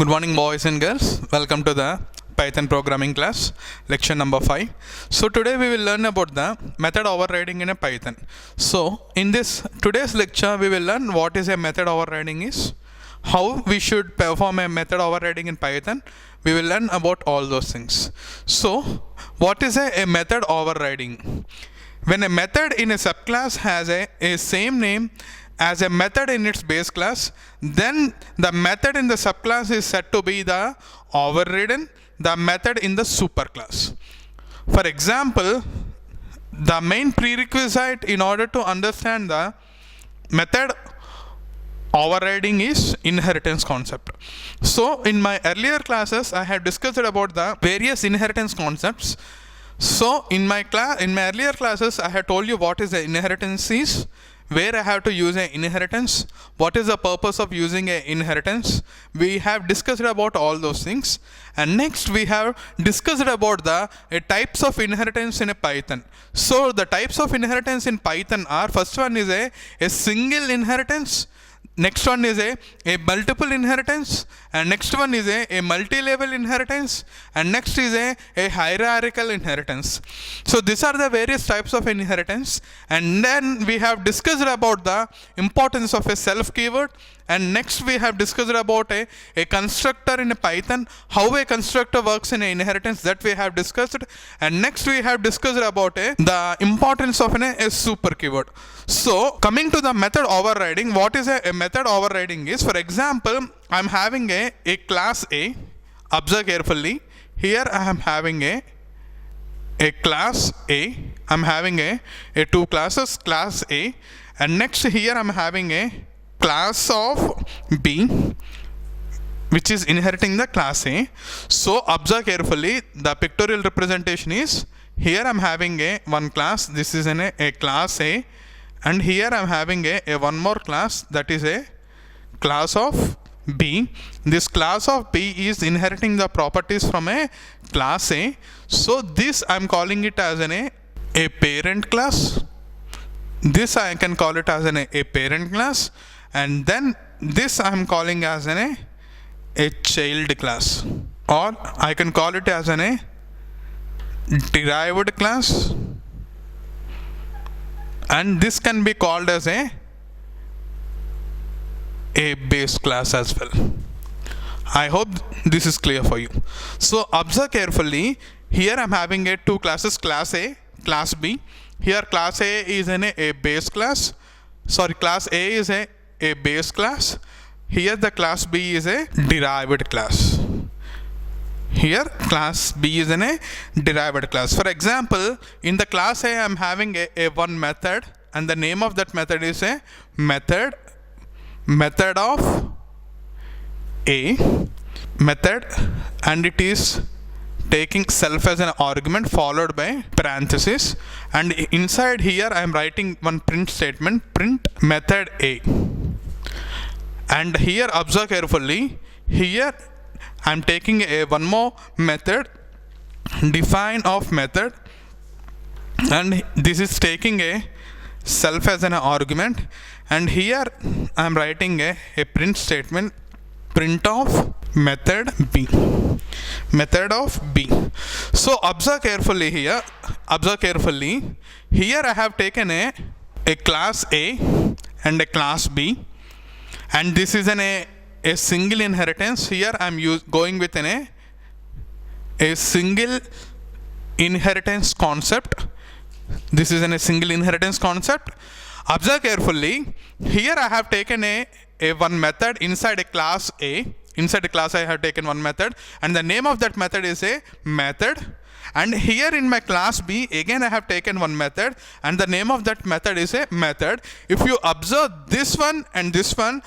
Good morning, boys and girls. Welcome to the Python programming class, lecture number 5. So today we will learn about the method overriding in a Python. So in this today's lecture we will learn what is a method overriding is, how we should perform a method overriding in Python. We will learn about all those things. So what is a method overriding? When a method in a subclass has a same name as a method in its base class, then the method in the subclass is said to be the overridden the method in the superclass. For example, the main prerequisite in order to understand the method overriding is inheritance concept. So in my earlier classes I have discussed about the various inheritance concepts. So in my earlier classes I have told you what is the inheritance is, where I have to use an inheritance, what is the purpose of using an inheritance. We have discussed about all those things, and next we have discussed about the types of inheritance in a Python. So the types of inheritance in Python are, first one is a single inheritance, next one is a multiple inheritance, and next one is a multi-level inheritance, and next is a hierarchical inheritance. So these are the various types of inheritance, and then we have discussed about the importance of a self keyword, and next we have discussed about a constructor in a Python, how a constructor works in an inheritance, that we have discussed, and next we have discussed about the importance of a super keyword. So coming to the method overriding, what is a method overriding is, for example, I am having a class A. Observe carefully. Here I am having a class A. I am having a two classes, class A, and next here I am having a class of B, which is inheriting the class A. So observe carefully, the pictorial representation is, here I am having a one class, this is a class A, and here I am having a one more class, that is a class of B. This class of B is inheriting the properties from a class A. So this I am calling it as a parent class. This I can call it as a parent class, and then this I am calling as a child class, or I can call it as a derived class, and this can be called as a base class as well. I hope this is clear for you. So observe carefully, here I am having two classes, class A, class B. Here class A is a base class, class A is a base class. Here the class B is a derived class. Here class B is a derived class. For example, in the class A I am having a one method, and the name of that method is a method of A method, and it is taking self as an argument followed by parenthesis, and inside here I am writing one print statement, print method A. And here observe carefully, here I am taking one more method, define of method, and this is taking a self as an argument, and here I am writing a print statement, print of method B, method of B. So observe carefully here, here I have taken a class A and a class B, and this is a single inheritance. Here I am going with a single inheritance concept. This is a single inheritance concept. Observe carefully, here I have taken a one method inside a class A. Inside a class I have taken one method, and the name of that method is a method. And here in my class B, again I have taken one method, and the name of that method is a method. If you observe this one and this one,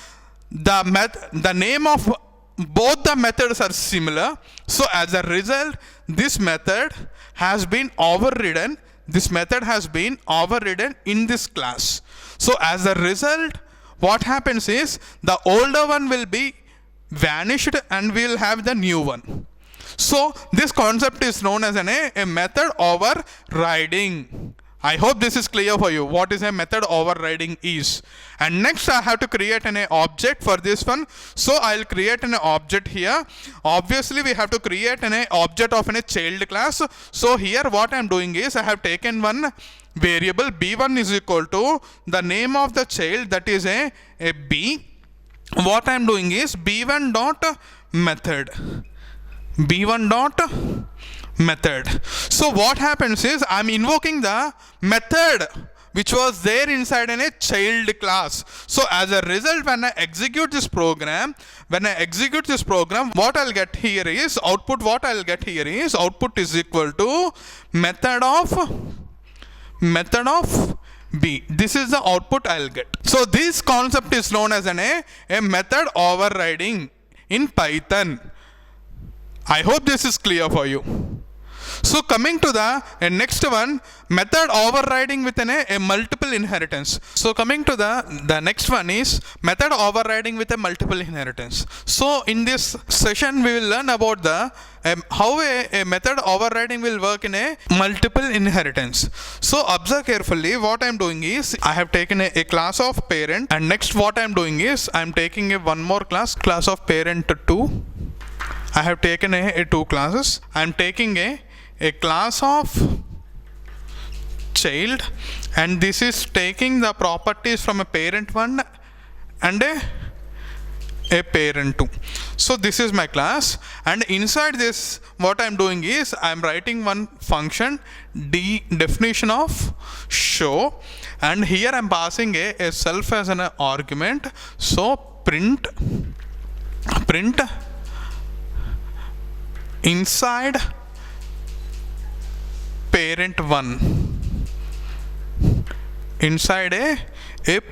the name of both the methods are similar. So as a result, this method has been overridden. This method has been overridden in this class. So as a result, what happens is, the older one will be vanished and we will have the new one. So this concept is known as a method overriding. I hope this is clear for you what is a method overriding is. And next I have to create an object for this one. So I'll create an object here. Obviously we have to create an object of a child class. So here what I'm doing is I have taken one variable b1 is equal to the name of the child, that is a b. What I'm doing is b1 dot method. b1 dot method. So what happens is I'm invoking the method which was there inside in a child class. So as a result, when I execute this program, what I'll get here is output. What I'll get here is output is equal to method of b. This is the output I'll get. So this concept is known as a method overriding in Python. I hope this is clear for you. So coming to the next one, method overriding with a multiple inheritance. So coming to the next one is method overriding with a multiple inheritance. So in this session we will learn about the how a method overriding will work in a multiple inheritance. So observe carefully. What I am doing is I have taken a class of parent, and next what I am doing is I am taking one more class of parent 2. I have taken a two classes. I am taking a class of child, and this is taking the properties from a parent 1 and a parent 2. So this is my class, and inside this what I am doing is I am writing one function definition of show, and here I am passing a self as an argument. So print inside parent 1, inside a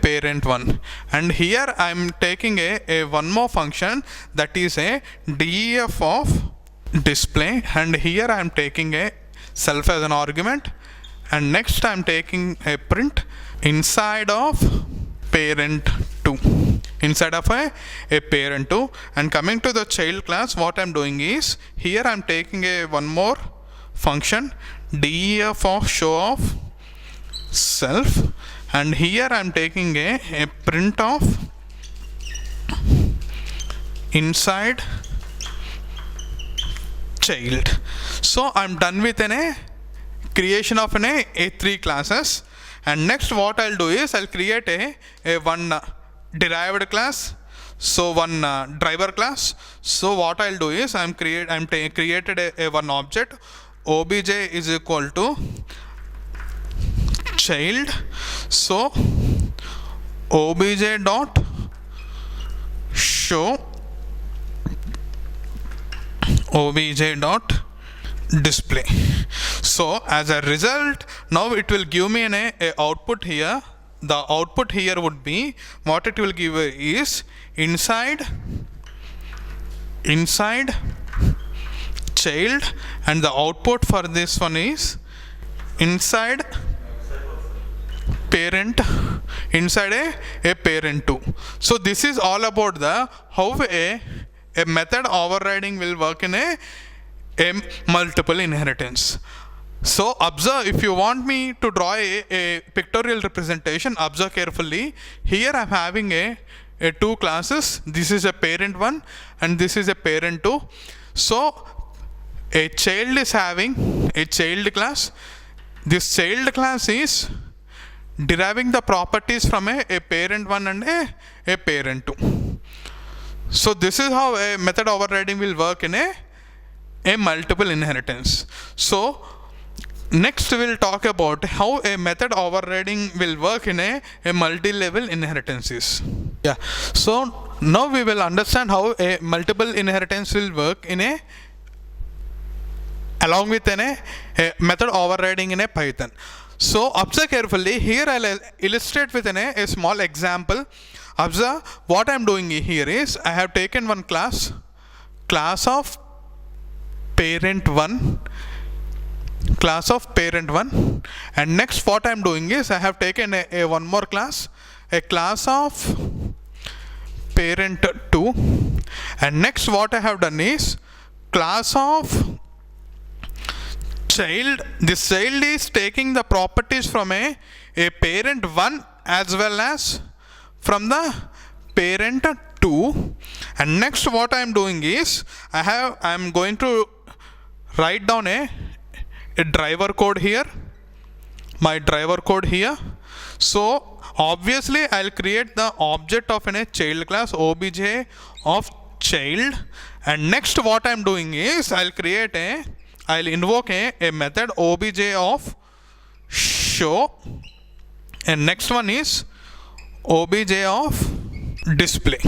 parent 1, and here I am taking a one more function, that is a def of display, and here I am taking a self as an argument, and next I am taking a print inside of parent 2, inside of a parent 2. And coming to the child class, what I am doing is here I am taking a one more function def of show of self, and here I am taking a print of inside child. So I am done with a creation of a three classes, and next what I'll do is I'll create a one derived class, so one driver class. So what I'll do is created a one object, obj is equal to child. So obj dot show obj dot display. So as a result, now it will give me an output here. The output here would be, what it will give is inside child, and the output for this one is inside parent, inside a parent 2. So this is all about the how a method overriding will work in a multiple inheritance. So observe, if you want me to draw a pictorial representation, observe carefully. Here I am having a two classes. This is a parent 1 and this is a parent 2. So a child is having a child class. This child class is deriving the properties from a parent 1 and a parent 2. So this is how a method overriding will work in a multiple inheritance. So next we will talk about how a method overriding will work in a multi-level inheritances. Yeah. So now we will understand how a multiple inheritance will work in along with a method overriding in a Python. So observe carefully. Here I'll illustrate with a small example. Observe what I'm doing here is I have taken one class of parent 1, and next what I'm doing is I have taken a one more class, a class of parent 2, and next what I have done is class of child, this child is taking the properties from a parent 1 as well as from the parent 2. And next what I am doing is I am going to write down a driver code here, my driver code here. So obviously I'll create the object of a child class obj of child, and next what I'm doing is I'll invoke a method obj of show, and next one is obj of display.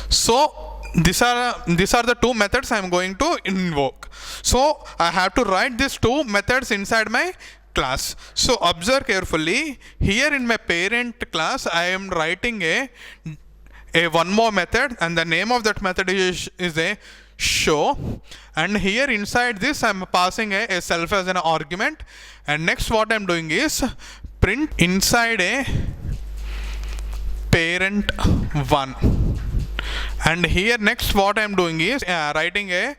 So these are the two methods I'm going to invoke. So I have to write these two methods inside my class. So observe carefully. Here in my parent class I am writing a one more method, and the name of that method is a show, and here inside this I am passing a self as an argument. And next what I am doing is print inside a parent 1, and here next what I am doing is writing a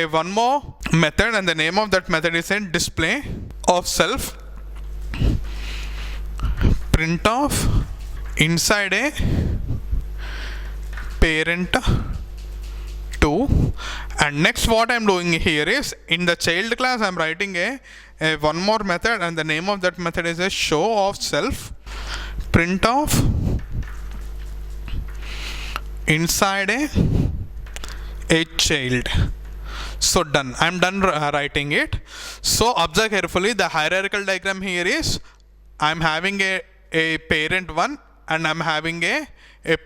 one more method, and the name of that method is a display of self, print of inside a parent 2. And next what I am doing here is in the child class I am writing a one more method, and the name of that method is a show of self, print of inside a child. So done, I am done writing it. So observe carefully, the hierarchical diagram here is I am having a parent 1, and I am having a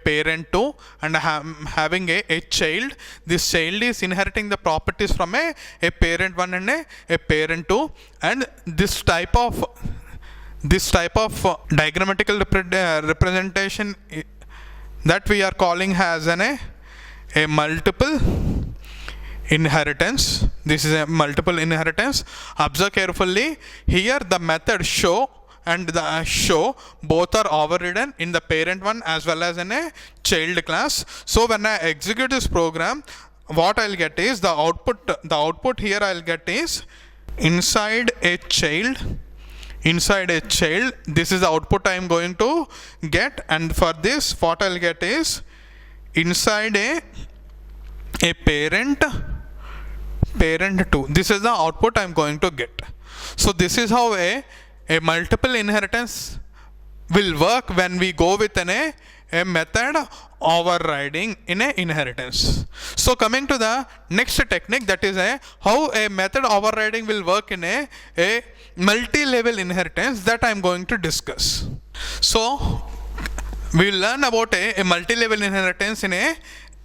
parent 2, and I am having a child. This child is inheriting the properties from a parent 1 and a parent 2, and this type of diagrammatical representation that we are calling as a multiple inheritance. This is a multiple inheritance. Observe carefully, here the method show and the show both are overridden in the parent 1 as well as in a child class. So when I execute this program, what I'll get is the output here I'll get is inside a child. This is the output I am going to get, and for this what I'll get is inside a parent 2. This is the output I am going to get. So this is how a multiple inheritance will work when we go with a method overriding in a inheritance. So coming to the next technique, that is how a method overriding will work in a multi-level inheritance, that I am going to discuss. So we will learn about a multi-level inheritance in a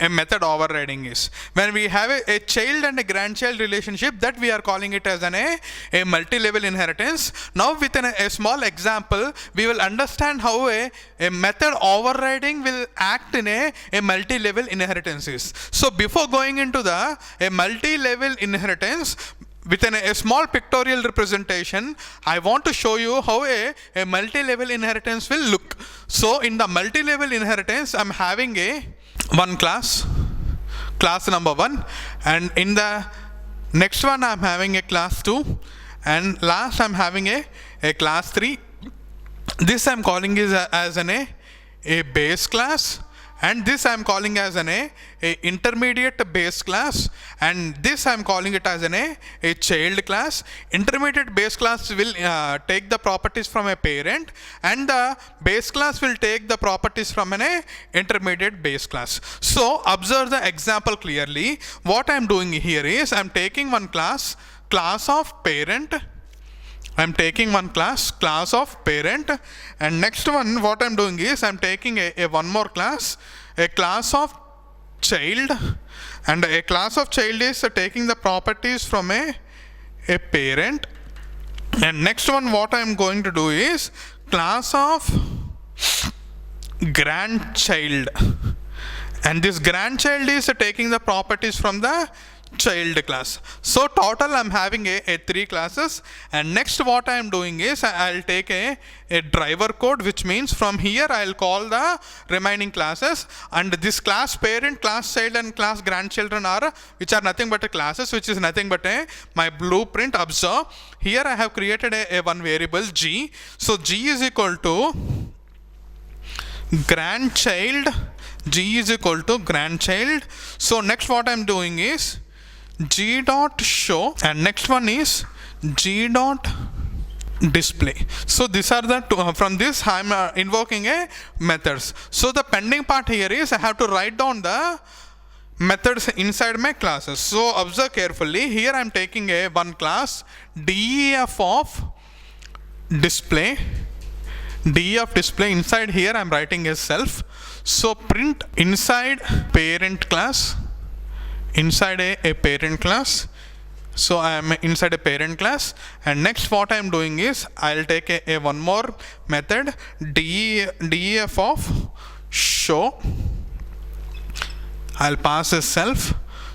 method overriding is when we have a child and a grandchild relationship, that we are calling it as a multi-level inheritance. Now with a small example, we will understand how a method overriding will act in a multi-level inheritance is. So before going into a multi-level inheritance, with a small pictorial representation, I want to show you how a multi-level inheritance will look. So in the multi-level inheritance, I am having one class number 1, and in the next one I am having a class 2, and last I am having a class 3. This I am calling is as a base class, and this I am calling as a intermediate base class, and this I am calling it as a child class. Intermediate base class will take the properties from a parent, and the base class will take the properties from an intermediate base class. So observe the example clearly. What I am doing here is I am taking one class of parent. I am taking one class of parent, and next one what I am doing is I am taking a one more class, a class of child, and a class of child is taking the properties from a parent. And next one what I am going to do is class of grandchild, and this grandchild is taking the properties from the child class. So total I'm having a 3 classes, and next what I am doing is I'll take a driver code, which means from here I'll call the remaining classes, and this class parent, class child and class grandchildren are, which are nothing but a classes, which is nothing but my blueprint. Observe here I have created a one variable g. So g is equal to grandchild, g is equal to grandchild. So next what I'm doing is g dot show, and next one is g dot display. So these are the two. From this I'm invoking a methods. So the pending part here is I have to write down the methods inside my classes. So observe carefully. Here I'm taking a one class def of display. Def display, inside here I'm writing a self. So print inside parent class, inside a parent class. So I am inside a parent class, and next what I am doing is I'll take a one more method def of show. I'll pass a self.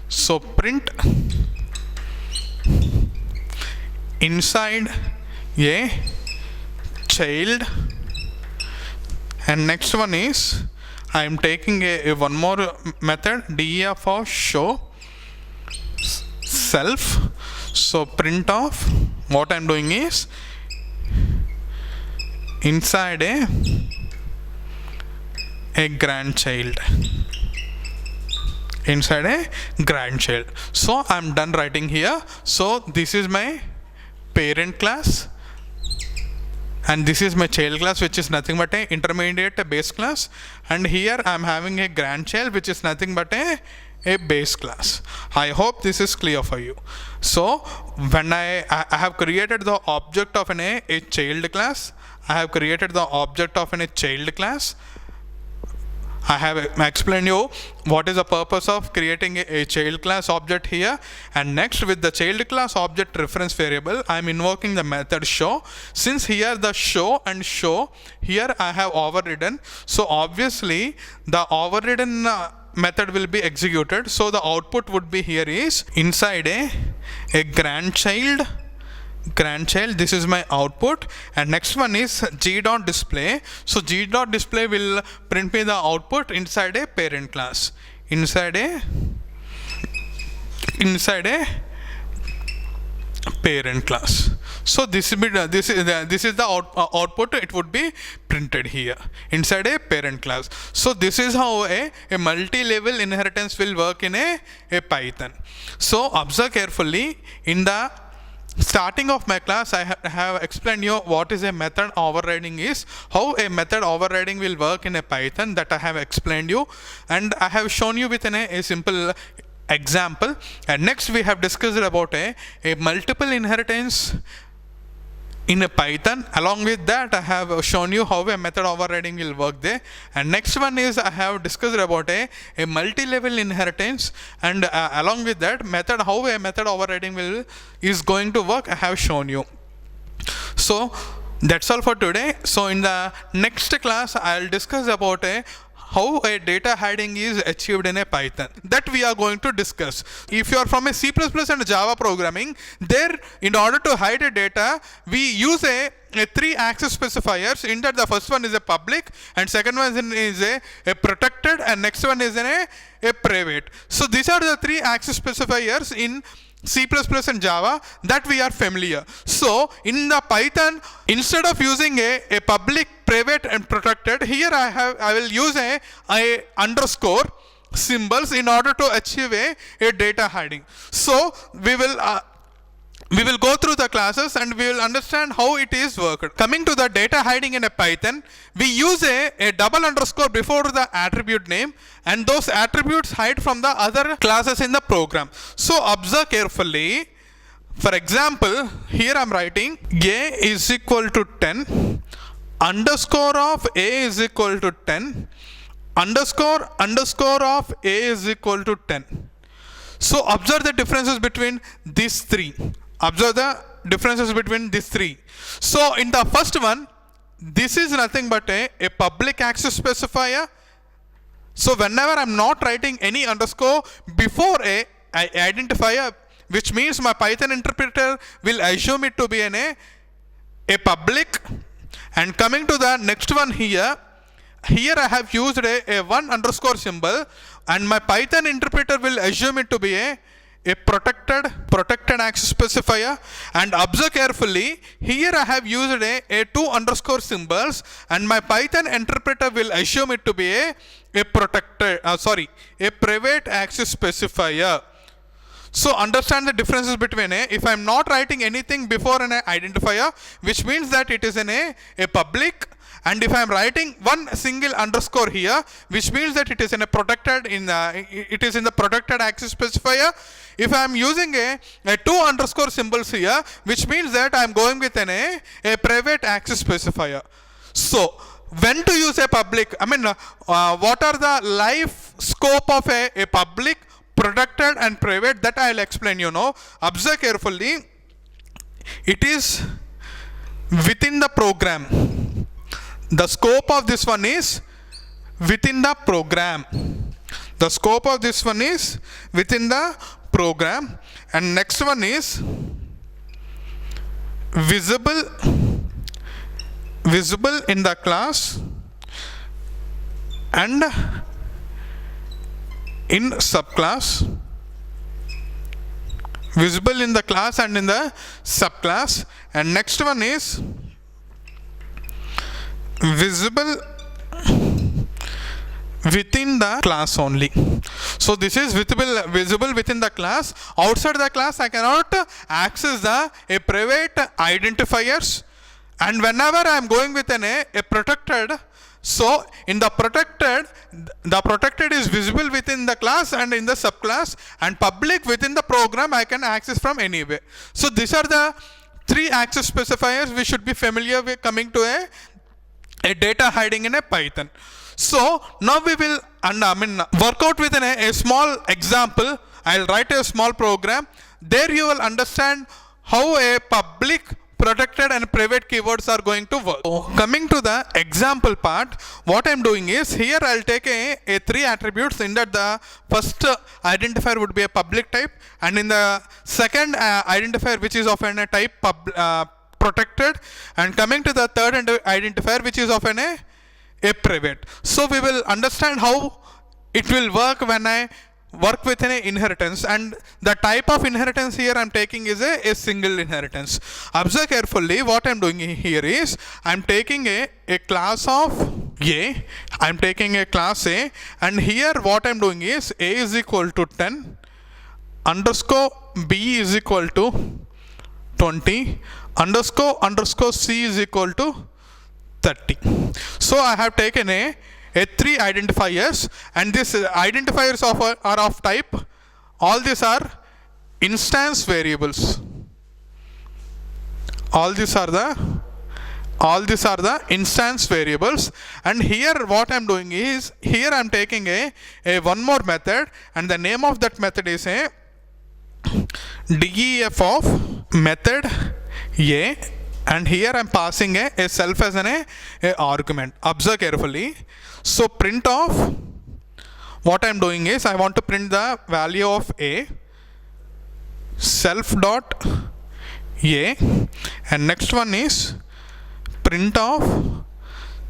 So print inside a child, and next one is I am taking a one more method def of show self. So print of, what I am doing is inside a grandchild, inside a grandchild. So I am done writing here. So this is my parent class, and this is my child class, which is nothing but a intermediate base class, and here I am having a grandchild, which is nothing but a base class. I hope this is clear for you. So when I have created the object of a child class, I have created the object of a child class. I have explained you what is the purpose of creating a child class object here, and next with the child class object reference variable I am invoking the method show. Since here the show and show, here I have overridden, so obviously the overridden method will be executed. So the output would be here is inside a grandchild, this is my output, and next one is g dot display. So g dot display will print me the output inside a parent class, inside a parent class. So this is the output. It would be printed here inside a parent class. So this is how a multi-level inheritance will work in a Python. So observe carefully. In the starting of my class, I have explained you what is a method overriding is, how a method overriding will work in a Python, that I have explained you, and I have shown you within a simple example. And next we have discussed about a multiple inheritance in a Python. Along with that, I have shown you how a method overriding will work there. And next one is I have discussed about a multi-level inheritance, and along with that method, how a method overriding is going to work, I have shown you. So that's all for today. So in the next class I will discuss about how a data hiding is achieved in a Python, that we are going to discuss. If you are from a C++ and Java programming, there in order to hide a data, we use a 3-access specifiers. In that, the first one is a public, and second one is a protected, and next one is a private. So these are the 3-access specifiers in C++ and Java that we are familiar. So in the Python, instead of using a public, private and protected, here I will use a underscore symbols in order to achieve a data hiding. So we will go through the classes and we will understand how it is worked. Coming to the data hiding in a Python, we use a double underscore before the attribute name, and those attributes hide from the other classes in the program. So observe carefully. For example, here I am writing a is equal to 10, underscore of a is equal to 10, underscore of a is equal to 10. So observe the differences between these three. Observe the differences between these three. So in the first one, this is nothing but a public access specifier. So whenever I'm not writing any underscore before a identifier, which means my Python interpreter will assume it to be a public. And coming to the next one here I have used a one underscore symbol, and my Python interpreter will assume it to be a protected access specifier. And observe carefully, here I have used a two underscore symbols, and my Python interpreter will assume it to be a private access specifier. So understand the differences between if I am not writing anything before an identifier, which means that it is a public, and if I am writing one single underscore here, which means that it is in the protected access specifier. If I am using a two underscore symbols here, which means that I am going with a private access specifier. So when to use a public, what are the life scope of a public, protected and private, that I will explain. Observe carefully. It is within the program. The scope of this one is within the program. The scope of this one is within the program. And next one is visible in the class and in subclass. Visible in the class and in the subclass. And next one is visible within the class only. So this is visible within the class. Outside the class I cannot access a private identifiers. And whenever I am going with a protected, so in the protected is visible within the class and in the subclass, and public within the program I can access from anywhere. So these are the three access specifiers we should be familiar with coming to a data hiding in a Python. So now we will work out with a small example. I'll write a small program. There you will understand how a public, protected and private keywords are going to work. So coming to the example part, what I'm doing is, here I'll take a three attributes. In that the first identifier would be a public type, and in the second identifier which is of a type protected, and coming to the third identifier which is of a private. So we will understand how it will work when I work with an inheritance, and the type of inheritance here I'm taking is a single inheritance. Observe carefully. What I'm doing here is, I'm taking a class of A. I'm taking a class A, and here what I'm doing is A is equal to 10, underscore B is equal to 20, underscore C is equal to 30. So I have taken a three identifiers, and these identifiers are of type, all these are instance variables. All these are the instance variables. And here what I'm doing is, here I'm taking a one more method, and the name of that method is a def of method A, and here I'm passing a self as an argument. Observe carefully. So print of, what I'm doing is, I want to print the value of A, self dot A, and next one is print of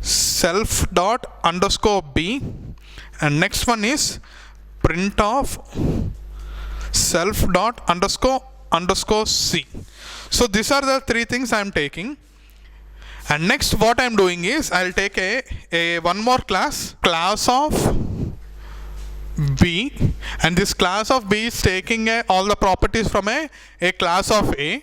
self dot underscore B, and next one is print of self dot underscore C. So these are the three things I'm taking. And next what I'm doing is, I'll take a one more class of B, and this class of B is taking all the properties from a class of A.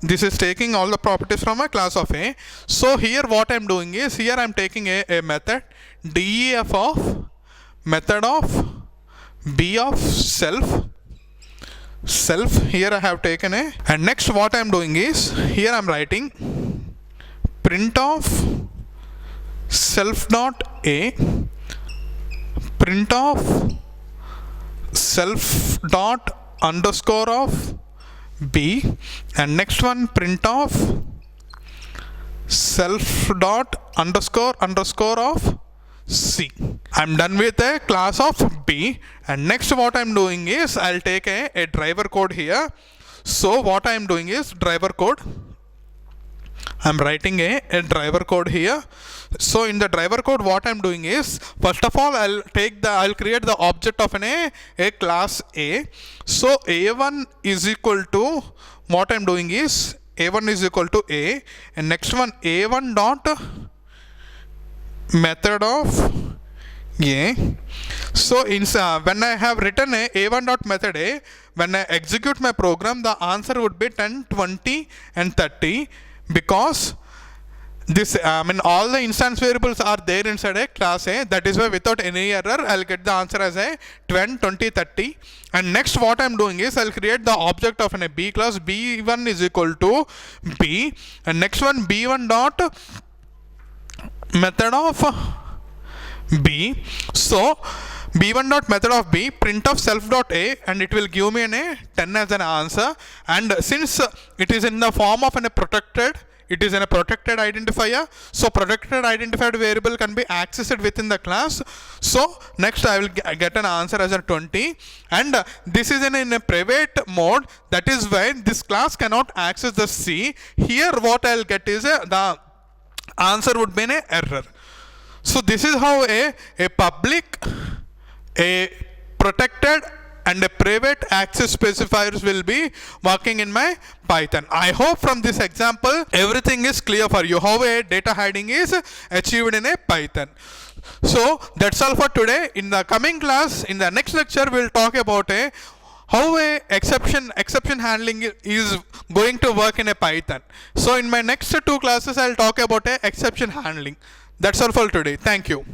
This is taking all the properties from a class of A. So here what I'm doing is, here I'm taking a method def of method of B of self. Here I have taken and next what I'm doing is, here I'm writing print of self dot A, print of self dot underscore of B, and next one print of self dot underscore of C. I'm done with a class of B, and next what I'm doing is I'll take a driver code here. So what I'm doing is driver code. I'm writing a driver code here. So in the driver code, what I'm doing is, first of all, I'll create the object of a class A. So A1 is equal to, what I'm doing is A1 is equal to A, and next one A1 dot method of A. So when I have written A1 dot method A, when I execute my program, the answer would be 10, 20 and 30, because this all the instance variables are there inside a class A. That is why without any error I'll get the answer as a 20, 20, 30. And next what I'm doing is I'll create the object of a B class. B1 is equal to B, and next one B1 dot method of B. So B1 dot method of B, print of self dot A, and it will give me a 10 as an answer. And since it is in the form of a protected, it is in a protected identifier, so protected identified variable can be accessed within the class. So next I will get an answer as a 20, and this is in a private mode. That is why this class cannot access the C. Here what I'll get is the answer would be an error. So this is how a public, a protected and a private access specifiers will be working in my Python. I hope from this example everything is clear for you, how a data hiding is achieved in a Python. So that's all for today. In the coming class, in the next lecture, we'll talk about how a exception handling is going to work in a Python. So in my next two classes, I'll talk about a exception handling. That's all for today. Thank you.